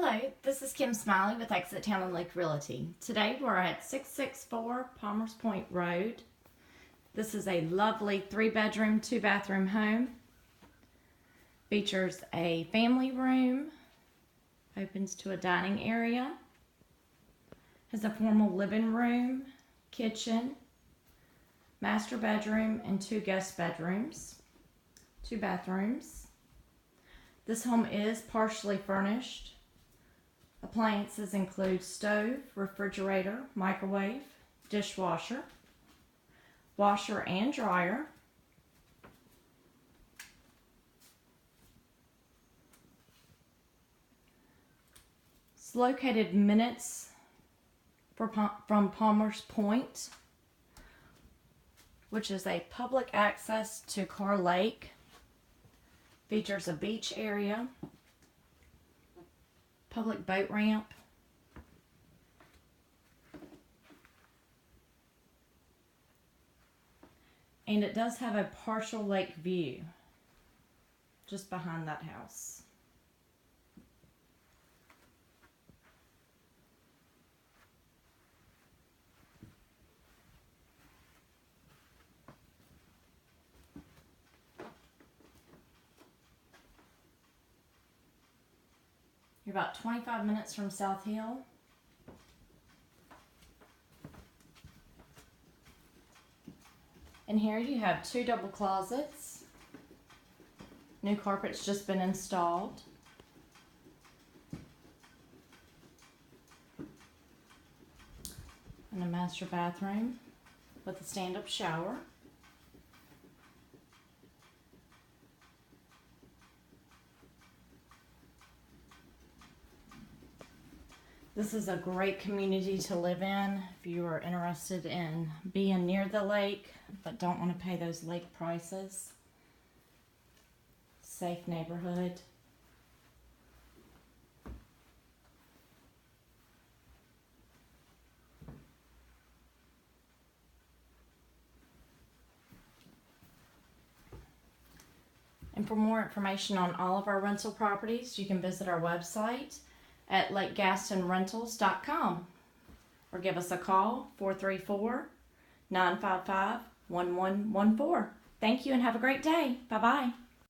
Hello, this is Kim Smiley with Exit Town and Lake Realty. Today we're at 664 Palmers Point Road. This is a lovely 3-bedroom, 2-bathroom home. Features a family room, opens to a dining area, has a formal living room, kitchen, master bedroom, and 2 guest bedrooms, 2 bathrooms. This home is partially furnished. Appliances include stove, refrigerator, microwave, dishwasher, washer and dryer. It's located minutes from Palmers Point, which is a public access to Carr Lake. Features a beach area, public boat ramp, and it does have a partial lake view just behind that house. You're about 25 minutes from South Hill. And here you have 2 double closets. New carpet's just been installed. And a master bathroom with a stand-up shower. This is a great community to live in if you are interested in being near the lake but don't want to pay those lake prices. Safe neighborhood. And for more information on all of our rental properties, you can visit our website at lakegastonrentals.com or give us a call, 434-955-1114. Thank you and have a great day. Bye-bye.